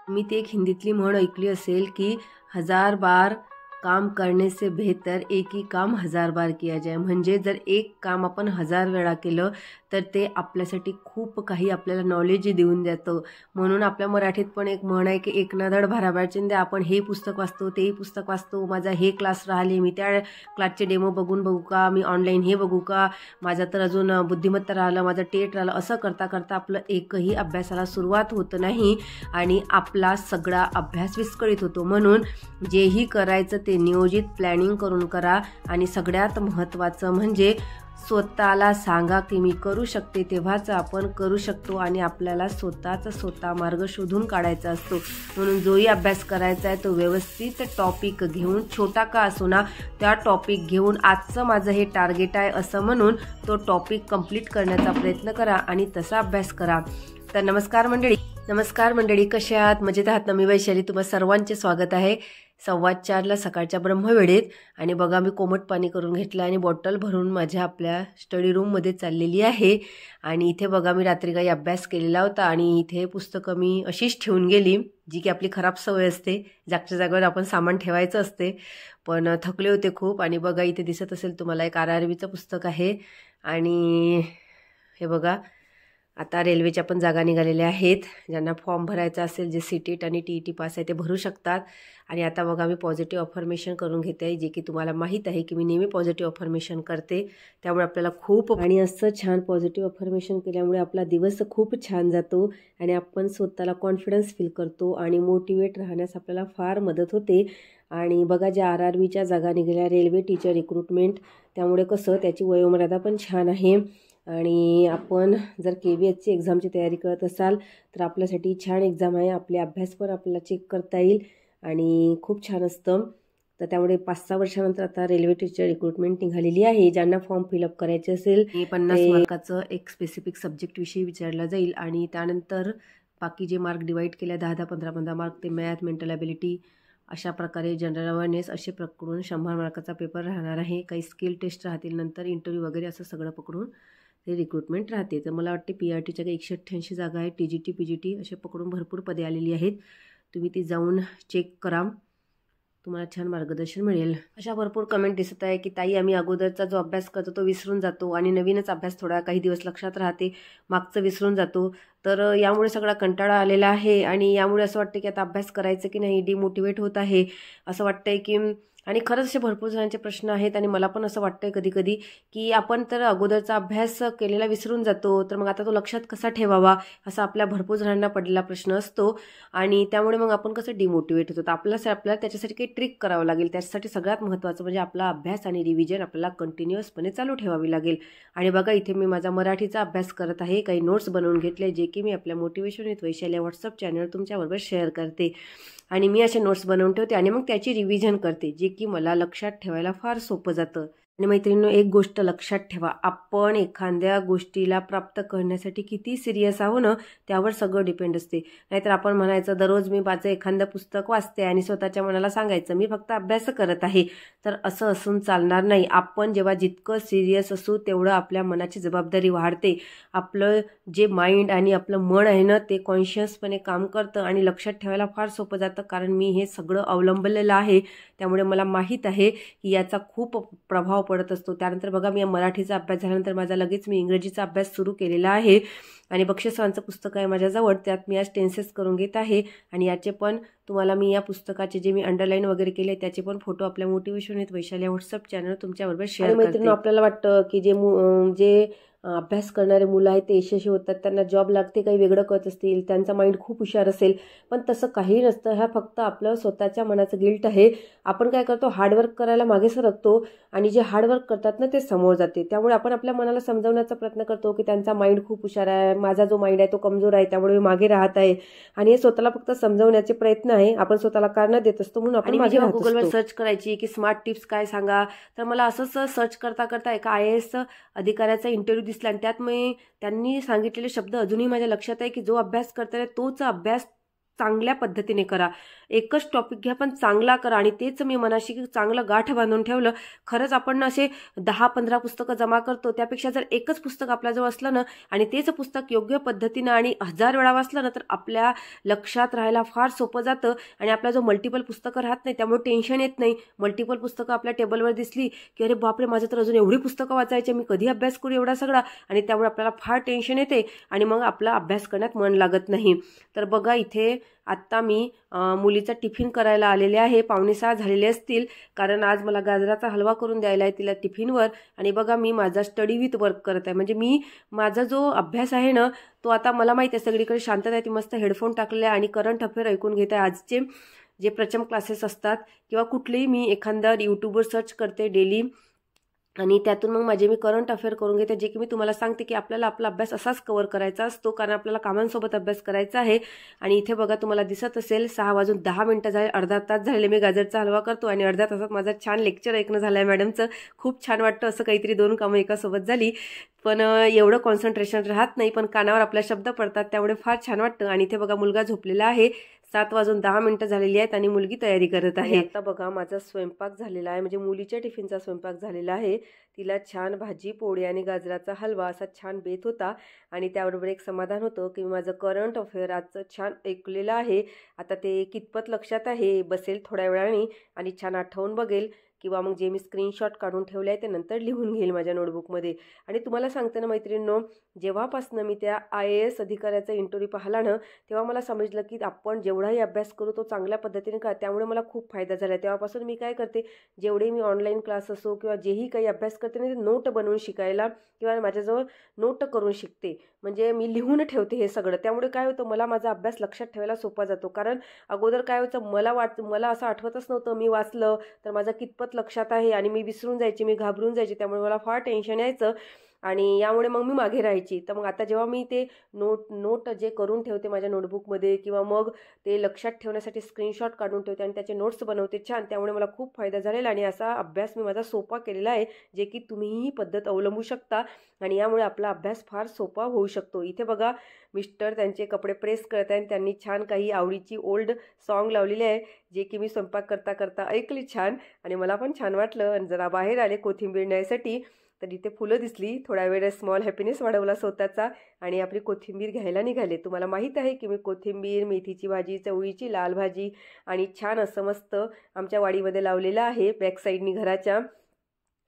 मी ती एक हिंदीतली म्हण ऐकली असेल की 1000 बार काम करने से बेहतर एक ही काम 1000 बार किया जाए। म्हणजे जर एक काम आपण 1000 वेळा केलं तर ते आपल्यासाठी खूप काही आपल्याला नॉलेज देऊन जातं। म्हणून आपल्या मराठीत पण एक म्हण आहे की एक ना धड भाराभर चिंध्या। आपण हे पुस्तक वाचतो, तेही पुस्तक वाचतो, माझा हे क्लास राहिले, मी त्या क्लासचे डेमो बघू का, मी ऑनलाईन हे बघू का, माझा तर अजून बुद्धिमत्ता राहिलं, माझं टेट राहिलं, असं करता करता आपलं एकही अभ्यासाला सुरुवात होत नाही आणि आपला सगळा अभ्यास विस्कळीत होतो। म्हणून जेही करायचं ते नियोजित प्लॅनिंग करून करा आणि सगळ्यात महत्त्वाचं म्हणजे स्वतःला सांगा की मी करू शकते, तेव्हाच आपण करू शकतो आणि आपल्याला स्वतः मार्ग शोधून काढायचा असतो। म्हणून जोही अभ्यास करायचा आहे तो व्यवस्थित टॉपिक घेऊन, छोटा का असो ना, त्या टॉपिक घेऊन आजचं माझं हे टार्गेट आहे असं म्हणून तो टॉपिक कंप्लीट करण्याचा प्रयत्न करा आणि तसा अभ्यास करा। तर नमस्कार मंडळी, कसे आहात? मजेत आहात ना? मी वैशाली, तुम्हा सर्वांचे स्वागत आहे 4:15ला सकाळच्या ब्रह्मवेळेत। आणि बघा मी कोमट पाणी करून घेतलं आणि बॉटल भरून माझ्या आपल्या स्टडी रूममध्ये चाललेली आहे। आणि इथे बघा मी रात्री काही अभ्यास केलेला होता आणि इथे पुस्तकं मी अशीच ठेवून गेली, जी की आपली खराब सवय असते, जागच्या जागेवर आपण सामान ठेवायचं असते। पण थकले होते खूप। आणि बघा इथे दिसत असेल तुम्हाला एक RRBचं पुस्तक आहे। आणि हे बघा आता रेल्वेच्या पण जागा निघालेल्या आहेत, ज्यांना फॉर्म भरायचा असेल, जे CTET आणि TET पास आहे ते भरू शकतात। आणि आता बघा मी पॉझिटिव्ह अफर्मेशन करून घेते आहे, जे की तुम्हाला माहीत आहे की मी नेहमी पॉझिटिव्ह अफर्मेशन करते, त्यामुळे आपल्याला खूप आणि असं छान पॉझिटिव्ह अफर्मेशन केल्यामुळे आपला दिवस खूप छान जातो आणि आपण स्वतःला कॉन्फिडन्स फील करतो आणि मोटिवेट राहण्यास आपल्याला फार मदत होते। आणि बघा ज्या RRBच्या जागा निघाल्या, रेल्वे टीचर रिक्रुटमेंट, त्यामुळे कसं त्याची वयोमर्यादा पण छान आहे। आणि आपण जर KVHची एक्झामची तयारी करत असाल तर आपल्यासाठी छान एक्झाम आहे, आपले अभ्यास पण आपल्याला चेक करता येईल आणि खूप छान असतं। तर त्यामुळे 5-6 वर्षानंतर आता रेल्वे टीचर रिक्रुटमेंट निघालेली आहे। ज्यांना फॉर्म फिलअप करायचे असेल 50 मार्काचं एक स्पेसिफिक सब्जेक्टविषयी विचारलं जाईल आणि त्यानंतर बाकी जे मार्क डिवाईड केल्या 10-10, 15-15 मार्क ते मॅथ, मेंटल ॲबिलिटी, अशा प्रकारे जनरल अवेअरनेस असे पकडून 100 मार्काचा पेपर राहणार आहे। काही स्किल टेस्ट राहतील, नंतर इंटरव्ह्यू वगैरे असं सगळं पकडून ते रिक्रुटमेंट राहते। तर मला वाटते PRTच्या काही 188 जागा आहेत, TGT PGT असे पकडून भरपूर पदे आलेली आहेत। तुम्ही ती जाऊन चेक करा, तुम्हाला छान मार्गदर्शन मिळेल। अशा भरपूर कमेंट दिसत आहे की ताई आम्ही अगोदरचा जो अभ्यास करतो तो विसरून जातो आणि नवीनच अभ्यास थोडा काही दिवस लक्षात राहते, मागचं विसरून जातो। तर यामुळे सगळा कंटाळा आलेला आहे आणि यामुळे असं वाटतं की आता अभ्यास करायचं की नाही, डिमोटिवेट होत आहे असं वाटतंय की। आणि खरंच असे भरपूर जणांचे प्रश्न आहेत आणि मला पण असं वाटतंय कधी कधी की आपण तर अगोदरचा अभ्यास केलेला विसरून जातो, तर मग आता तो लक्षात कसा ठेवावा असा आपल्या भरपूर जणांना पडलेला प्रश्न असतो। आणि त्यामुळे मग आपण कसं डिमोटिवेट होतो। तर आपल्याला त्याच्यासाठी काही ट्रिक करावं लागेल। त्याच्यासाठी सगळ्यात महत्त्वाचं म्हणजे आपला अभ्यास आणि रिव्हिजन आपल्याला कंटिन्युअसपणे चालू ठेवावी लागेल। आणि बघा इथे मी माझा मराठीचा अभ्यास करत आहे, काही नोट्स बनवून घेतले जे की मी आपल्या मोटिवेशन विथ वैशाली या व्हॉट्सअप चॅनल तुमच्याबरोबर शेअर करते। आणि मी असे नोट्स बनवून ठेवते आणि मग त्याची रिव्हिजन करते, जे की मला लक्षात ठेवायला फार सोपं जातं। आणि मैत्रिणींनो, एक गोष्ट लक्षात ठेवा, आपण एखाद्या गोष्टीला प्राप्त करण्यासाठी किती सिरियस आहो ना, त्यावर सगळं डिपेंड असते। नाहीतर आपण म्हणायचं दररोज मी माझं एखादं पुस्तक वाचते आणि स्वतःच्या मनाला सांगायचं मी फक्त अभ्यास करत आहे, तर असं असून चालणार नाही। आपण जेव्हा जितकं सिरियस असू तेवढं आपल्या मनाची जबाबदारी वाढते। आपलं जे माइंड आणि आपलं मन आहे ना ते कॉन्शियसपणे काम करतं आणि लक्षात ठेवायला फार सोपं जातं, कारण मी हे सगळं अवलंबलेलं आहे, त्यामुळे मला माहीत आहे की याचा खूप प्रभाव पडत असतो। त्यानंतर बघा मी मराठीचा अभ्यास झाल्यानंतर माझा लगेच मी इंग्रजीचा अभ्यास सुरू केलेला आहे आणि बक्षे सरांचं पुस्तक आहे माझ्याजवळ, त्यात मी आज टेन्सेस करून घेत आहे आणि याचे पण तुम्हाला मी या पुस्तकाचे जे मी अंडरलाईन वगैरे केले त्याचे पण फोटो आपल्या मोटिवेशन विथ वैशाली या व्हॉट्सअप चॅनल तुमच्याबरोबर शेअर करते। मैत्रिणी, आपल्याला वाटतं की जे अभ्यास करणारे मुलं आहेत ते यशस्वी होतात, त्यांना जॉब लागते, काही वेगळं करत असतील, त्यांचा माइंड खूप हुशार असेल, पण तसं काही नसतं। हा फक्त आपलं स्वतःच्या मनाचं गिल्ट आहे। आपण काय करतो, हार्डवर्क करायला मागे सरकतो आणि जे हार्डवर्क करतात ना ते समोर जाते। त्यामुळे आपण आपल्या मनाला समजावण्याचा प्रयत्न करतो की त्यांचा माइंड खूप हुशार आहे, माझा जो माइंड आहे तो कमजोर आहे, त्यामुळे मी मागे राहत आहे। आणि हे स्वतःला फक्त समजावण्याचे प्रयत्न आहे, आपण स्वतःला कारण देत असतो म्हणून आपण मागे राहत असतो। गुगलवर सर्च करायची की स्मार्ट टिप्स काय सांगा, तर मला असंच सर्च करता करता एका IAS अधिकाऱ्याचा इंटरव्ह्यू दिसला आणि त्यात मी त्यांनी सांगितलेले शब्द अजूनही माझ्या लक्षात आहे की जो अभ्यास करताना तोच अभ्यास चांगल्या पद्धतीने करा. एकच टॉपिक घ्या पण चांगला करा आणि तेच मी मनाशी चांगलं गाठ बांधून ठेवलं. खरंच आपण असे 10-15 पुस्तकं जमा करतो, त्यापेक्षा जर एकच पुस्तक आपल्याजवळ असलं ना आणि तेच पुस्तक योग्य पद्धतीनं आणि 1000 वेळा वाचलं ना तर आपल्या लक्षात राहायला फार सोपं जातं आणि आपला जो मल्टिपल पुस्तकं राहत नाही त्यामुळे टेन्शन येत नाही. मल्टिपल पुस्तकं आपल्या टेबलवर दिसली की अरे बापरे, माझं तर अजून एवढी पुस्तकं वाचायची, मी कधी अभ्यास करू एवढा सगळा, आणि त्यामुळे आपल्याला फार टेन्शन येते आणि मग आपला अभ्यास करण्यात मन लागत नाही. तर बघा इथे आत्ता मी मुलीचा टिफिन करायला आलेले आहे. 5:45 झालेले असतील, कारण आज मला गाजराचा हलवा करून द्यायला आहे तिला टिफिनवर. आणि बघा मी माझा स्टडी विथ वर्क करत आहे, म्हणजे मी माझा जो अभ्यास आहे ना तो आता मला माहिती आहे सगळीकडे शांतता आहे, ती मस्त हेडफोन टाकलेले आहे आणि करंट अफेअर ऐकून घेत आहे. आजचे जे प्रचंड क्लासेस असतात किंवा कुठलेही मी एखादा यूट्यूबवर सर्च करते डेली आणि त्यातून मग माझे मी करंट अफेअर करून घेते, जे की मी तुम्हाला सांगते की आपल्याला आपला अभ्यास असाच कव्हर करायचा असतो, कारण आपल्याला कामांसोबत अभ्यास करायचा आहे. आणि इथे बघा तुम्हाला दिसत असेल 6:10 झाले, अर्धा तास झालेले मी गाजरचा हलवा करतो आणि अर्ध्या तासात माझं छान लेक्चर ऐकणं झालं आहे मॅडमचं. खूप छान वाटतं असं काहीतरी 2 कामं एकासोबत झाली, पण एवढं कॉन्सन्ट्रेशन राहत नाही, पण कानावर आपल्या शब्द पडतात त्यामुळे फार छान वाटतं. आणि इथे बघा मुलगा झोपलेला आहे. 7:10 झालेली आहेत आणि मुलगी तयारी करत आहे. आता बघा माझा स्वयंपाक झालेला आहे, म्हणजे मुलीच्या टिफिनचा स्वयंपाक झालेला आहे. तिला छान भाजी पोळी आणि गाजराचा हलवा असा छान बेत होता आणि त्याबरोबर एक समाधान होतं की मी माझं करंट अफेअर आजचं छान ऐकलेलं आहे. आता ते कितपत लक्षात आहे, बसेल थोड्या वेळाने आणि छान आठवून बघेल किंवा मग जे मी स्क्रीनशॉट काढून ठेवले आहे ते नंतर लिहून घेईल माझ्या नोटबुकमध्ये. आणि तुम्हाला सांगते ना मैत्रिणींनो, जेव्हापासनं मी त्या IAS अधिकाऱ्याचा इंटरव्ह्यू पाहिला ना तेव्हा मला समजलं की आपण जेवढाही अभ्यास करू तो चांगल्या पद्धतीने का, त्यामुळे मला खूप फायदा झाला. तेव्हापासून मी काय करते, जेवढे मी ऑनलाईन क्लास असो किंवा जेही काही अभ्यास करते ना ते नोट बनवून शिकायला किंवा माझ्याजवळ नोट करून शिकते, म्हणजे मी लिहून ठेवते हे सगळं. त्यामुळे काय होतं, मला माझा अभ्यास लक्षात ठेवायला सोपा जातो. कारण अगोदर काय व्हायचं, मला असं आठवतच नव्हतं मी वाचलं तर माझं कितपत लक्षात आहे आणि मी विसरून जायची, मी घाबरून जायची, त्यामुळे मला फार टेन्शन यायचं आणि यामुळे मग मी मागे राहायची. तर मग आता जेव्हा मी ते नोट जे करून ठेवते माझ्या नोटबुकमध्ये किंवा मग ते लक्षात ठेवण्यासाठी स्क्रीनशॉट काढून ठेवते आणि त्याचे नोट्स बनवते छान, त्यामुळे मला खूप फायदा झालेला आणि असा अभ्यास मी माझा सोपा केलेला आहे, जे की तुम्हीही ही पद्धत अवलंबू शकता आणि यामुळे आपला अभ्यास फार सोपा होऊ शकतो. इथे बघा मिस्टर त्यांचे कपडे प्रेस करत आहे आणि त्यांनी छान काही आवडीची ओल्ड सॉन्ग लावलेली आहे, जे की मी स्वयंपाक करता करता ऐकली छान आणि मला पण छान वाटलं. आणि जरा बाहेर आले कोथिंबीर न्यायसाठी तर इथे फुलं दिसली, थोड्या वेळ स्मॉल हॅपीनेस वाढवला स्वतःचा आणि आपली कोथिंबीर घ्यायला निघाले. तुम्हाला माहीत आहे की मी कोथिंबीर, मेथीची भाजी, चवळीची लाल भाजी आणि छान असं मस्त आमच्या वाडीमध्ये लावलेलं आहे बॅक साईडनी घराच्या,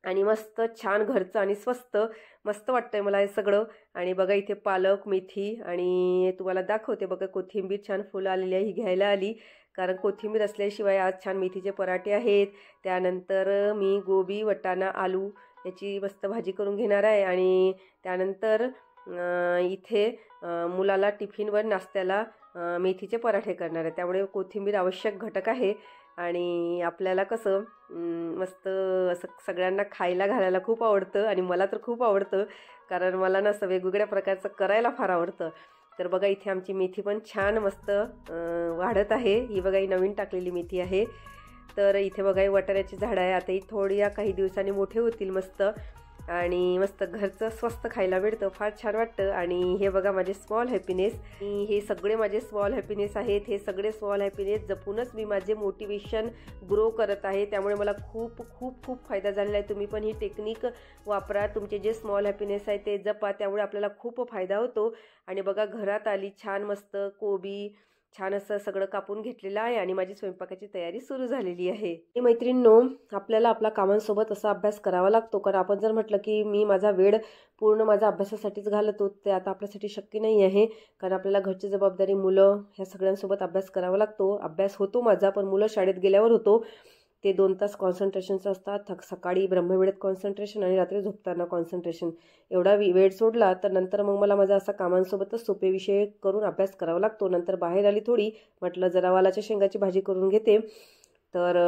आणि मस्त छान घरचं आणि स्वस्त मस्त वाटतंय मला हे सगळं. आणि बघा इथे पालक, मेथी आणि तुम्हाला दाखवते बघा कोथिंबीर छान फुलं आलेली आहे, ही घ्यायला आली कारण कोथिंबीर असल्याशिवाय आज छान मेथीचे पराठे आहेत. त्यानंतर मी गोबी, वटाणा, आलू याची मस्त भाजी करून घेणार आहे आणि त्यानंतर इथे मुलाला टिफिनवर नाश्त्याला मेथीचे पराठे करणार आहे, त्यामुळे कोथिंबीर आवश्यक घटक आहे. आणि आपल्याला कसं मस्त असं सगळ्यांना खायला घालायला खूप आवडतं आणि मला तर खूप आवडतं, कारण मला ना असं वेगवेगळ्या प्रकारचं करायला फार आवडतं. तर बघा इथे आमची मेथी पण छान मस्त वाढत आहे. ही बघा ही नवीन टाकलेली मेथी आहे. तर इथे बघा ही वाटाण्याची झाडं आहे, आता ही थोडी काही दिवसांनी मोठे होतील मस्त आणि मस्त घरचं स्वस्त खायला मिळतं, फार छान वाटतं. आणि हे बघा माझे स्मॉल हॅपीनेस, हे सगळे माझे स्मॉल हॅपीनेस आहेत. हे सगळे स्मॉल हॅपीनेस जपूनच मी माझे मोटिवेशन ग्रो करत आहे, त्यामुळे मला खूप खूप खूप फायदा झालेला आहे. तुम्ही पण ही टेक्निक वापरा, तुमचे जे स्मॉल हॅपीनेस आहे ते जपा, त्यामुळे आपल्याला खूप फायदा होतो. आणि बघा घरात आली छान मस्त कोबी छान असं सगळं कापून घेतलेलं आहे आणि माझी स्वयंपाकाची तयारी सुरू झालेली आहे. मैत्रिणींनो, आपल्याला आपल्या कामांसोबत असा अभ्यास करावा लागतो, कारण आपण जर म्हटलं की मी माझा वेळ पूर्ण माझा अभ्यासासाठीच घालतो ते आता आपल्यासाठी शक्य नाही आहे, कारण आपल्याला घरची जबाबदारी, मुलं ह्या सगळ्यांसोबत अभ्यास करावा लागतो. अभ्यास होतो माझा, पण मुलं शाळेत गेल्यावर होतो. ते 2 तास कॉन्सन्ट्रेशनचं असतात, सकाळी ब्रह्मवेळेत कॉन्सन्ट्रेशन आणि रात्री झोपताना कॉन्सन्ट्रेशन. एवढा वेळ सोडला तर नंतर मग मला माझा असा कामांसोबतच सोपे विषय करून अभ्यास करावा लागतो. नंतर बाहेर आली थोडी, म्हटलं जरा वालाच्या शेंगाची भाजी करून घेते, तर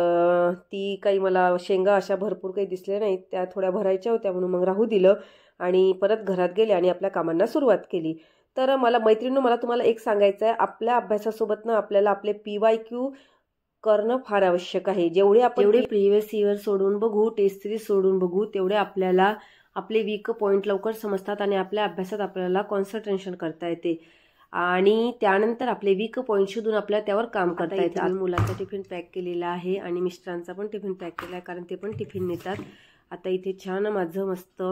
ती काही मला शेंगा अशा भरपूर काही दिसल्या नाहीत, त्या थोड्या भरायच्या होत्या म्हणून मग राहू दिलं आणि परत घरात गेले आणि आपल्या कामांना सुरुवात केली. तर मला मैत्रिणींनो, मला तुम्हाला एक सांगायचं आहे, आपल्या अभ्यासासोबत ना आपल्याला आपले PYQ करणं फार आवश्यक आहे. जेवढे प्रिव्हियस इयर सोडून बघू, टेस्ट सिरीज सोडून बघू, तेवढे आपल्याला आपले वीक पॉईंट लवकर समजतात आणि आपल्या अभ्यासात आपल्याला कॉन्सन्ट्रेशन करता येते. आणि त्यानंतर आपले वीक पॉईंट शोधून आपल्याला त्यावर काम करता येतं. आम्ही मुलाचा टिफिन पॅक केलेला आहे आणि मिस्टरांचा पण टिफिन पॅक केला आहे, कारण ते पण टिफिन नेतात. आता इथे छान माझं मस्त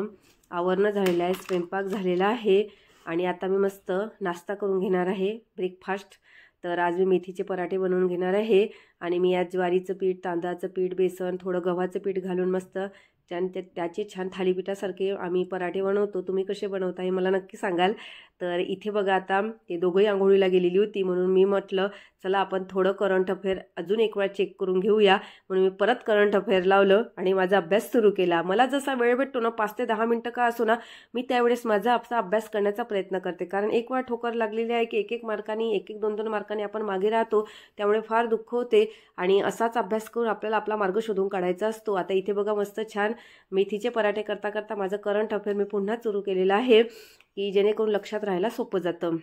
आवरणं झालेलं आहे, स्वयंपाक झालेला आहे आणि आता मी मस्त नाश्ता करून घेणार आहे, ब्रेकफास्ट. तर आज मी मेथीचे पराठे बनवून घेणार आहे आणि मी आज ज्वारीचं पीठ, तांदळाचं पीठ, बेसन, थोडं गव्हाचं पीठ घालून मस्त त्याचे छान थालीपीठासारखे आम्ही पराठे बनवतो. तुम्ही कसे बनवता हे मला नक्की सांगाल. तर इथे बघा आता ते दोघंही आंघोळीला गेलेली होती, म्हणून मी म्हटलं चला आपण थोडं करंट अफेअर अजून एक वेळा चेक करून घेऊया. म्हणून मी परत करंट अफेअर लावलं आणि माझा अभ्यास सुरू केला. मला जसा वेळ भेटतो ना, 5 ते 10 मिनटं का असो ना, मी त्यावेळेस माझा अभ्यास करण्याचा प्रयत्न करते. कारण एक वेळा ठोकर लागलेली आहे की एक मार्कांनी, 2-2 मार्कांनी आपण मागे राहतो, त्यामुळे फार दुःख होते आणि असाच अभ्यास करून आपल्याला आपला मार्ग शोधून काढायचा असतो. आता इथे बघा मस्त छान मेथीचे पराठे करता करता माझं करंट अफेअर मी पुन्हा सुरू केलेलं आहे, की जेणेकरून लक्षात राहायला सोपं जातं.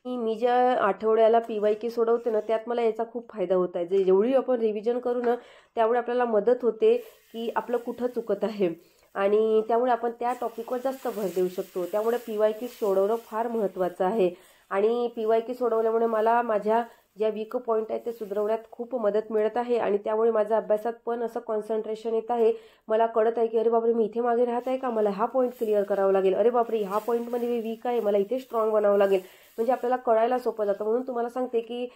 मी ज्या आठवड्याला PYQ सोडवते ना, त्यात मला याचा खूप फायदा होत आहे. जेवढी आपण रिव्हिजन करू ना, त्यामुळे आपल्याला मदत होते की आपलं कुठं चुकत आहे आणि त्यामुळे आपण त्या टॉपिकवर जास्त भर देऊ शकतो. त्यामुळे PYQ सोडवणं फार महत्त्वाचं आहे आणि PYQ सोडवल्यामुळे मला माझ्या ज्या वीक पॉईंट आहेत ते सुधारवण्यात खूप मदत मिळत आहे आणि त्यामुळे माझ्या अभ्यासात पण असं कॉन्सन्ट्रेशन येत आहे. मला कळत आहे की अरे बापरे, मी इथे मागे राहत आहे का, मला हा पॉईंट क्लिअर करावा लागेल, अरे बापरे ह्या पॉईंटमध्ये मी वीक आहे, मला इथे स्ट्रॉंग बनावं लागेल. म्हणजे आपल्याला कळायला सोपं जातं. म्हणून तुम्हाला सांगते की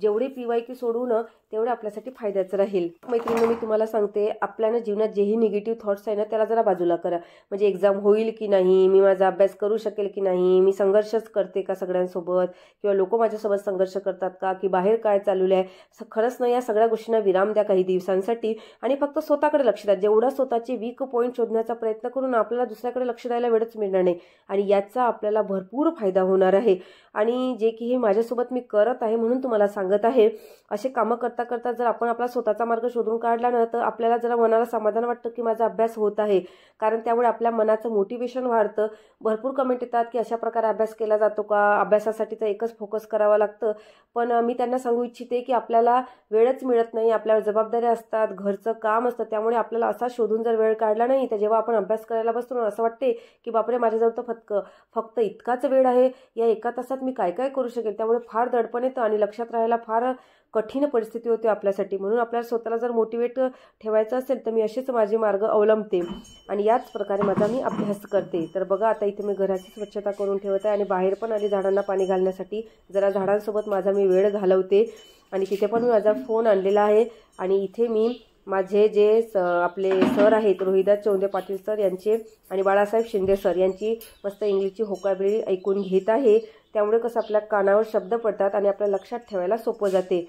जेवढे PYQ सोडवू ना, तेवढे आपल्यासाठी फायद्याचं राहील. मैत्रिणी, मी तुम्हाला सांगते, आपल्याला जीवनात जेही निगेटिव्ह थॉट्स आहे ना, त्याला जरा बाजूला करा. म्हणजे एक्झाम होईल की नाही, मी माझा अभ्यास करू शकेल की नाही, मी संघर्षच करते का सगळ्यांसोबत, किंवा लोक माझ्यासोबत संघर्ष करतात का, की बाहेर काय चालू आहे, खरंच नाही, या सगळ्या गोष्टींना विराम द्या काही दिवसांसाठी आणि फक्त स्वतःकडे लक्ष द्या. जेवढा स्वतःचे वीक पॉईंट शोधण्याचा प्रयत्न करून आपल्याला दुसऱ्याकडे लक्ष द्यायला वेळच मिळणार नाही आणि याचा आपल्याला भरपूर फायदा होणार आहे. आणि जे की हे माझ्यासोबत मी करत आहे म्हणून तुम्हाला सांगत आहे. असे कामं करता करता जर आपण आपला स्वतःचा मार्ग शोधून काढला ना, तर आपल्याला जरा मनाला समाधान वाटतं की माझा अभ्यास होत आहे, कारण त्यामुळे आपल्या मनाचं मोटिवेशन वाढतं. भरपूर कमेंट येतात की अशा प्रकारे अभ्यास केला जातो का, अभ्यासासाठी तर एकच फोकस करावा लागतं. पण मी त्यांना सांगू इच्छिते की आपल्याला वेळच मिळत नाही, आपल्याला जबाबदाऱ्या असतात, घरचं काम असतं, त्यामुळे आपल्याला असा शोधून जर वेळ काढला नाही तर जेव्हा आपण अभ्यास करायला बसतो ना, असं वाटते की बापरे, माझ्याजवळ तर फक्त इतकाच वेळ आहे, या 1 तासात मी काय काय करू शकेल. त्यामुळे फार दडपण येतं आणि लक्षात राहायला फार कठीण परिस्थिती होते आपल्यासाठी. म्हणून आपल्याला स्वतःला जर मोटिवेट ठेवायचं असेल तर मी असेच माझे मार्ग अवलंबते आणि याच प्रकारे माझा मी अभ्यास करते. तर बघा आता इथे मी घराची स्वच्छता करून ठेवत आहे आणि बाहेर पण आली झाडांना पाणी घालण्यासाठी. जरा झाडांसोबत माझा मी वेळ घालवते आणि तिथे पण मी माझा फोन आणलेला आहे आणि इथे मी माझे जे आपले सर आहेत, रोहिदास चौंदे पाटील सर यांचे आणि बाळासाहेब शिंदे सर यांची मस्त इंग्लिशची व्होकॅब्युलरी ऐकून घेत आहे. त्यामुळे कसं आपल्या कानावर शब्द पडतात आणि आपल्या लक्षात ठेवायला सोपं जाते.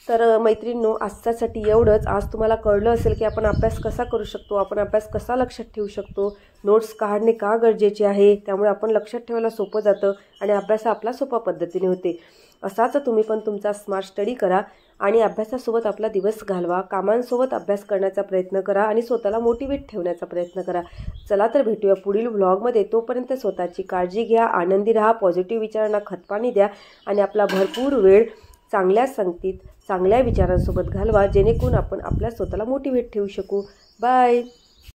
तर मैत्रिणींनो, आजच्यासाठी एवढंच. आज तुम्हाला कळलं असेल की आपण अभ्यास कसा करू शकतो, आपण अभ्यास कसा लक्षात ठेवू शकतो, नोट्स काढणे का गरजेचे आहे, त्यामुळे आपण लक्षात ठेवायला सोपं जातं आणि अभ्यास आपला सोपा पद्धतीने होते. असाच तुम्ही पण तुमचा स्मार्ट स्टडी करा आणि अभ्यासासोबत आपला दिवस घालवा, कामांसोबत अभ्यास करण्याचा प्रयत्न करा आणि स्वतःला मोटिवेट ठेवण्याचा प्रयत्न करा. चला तर भेटूया पुढील व्लॉगमध्ये. तोपर्यंत स्वतःची काळजी घ्या, आनंदी राहा, पॉझिटिव्ह विचारांना खतपाणी द्या आणि आपला भरपूर वेळ चांगल्या संगतीत, चांगल्या विचारांसोबत घालवा, जेणेकरून आपण आपल्या स्वतःला मोटिवेट ठेवू शकू. बाय.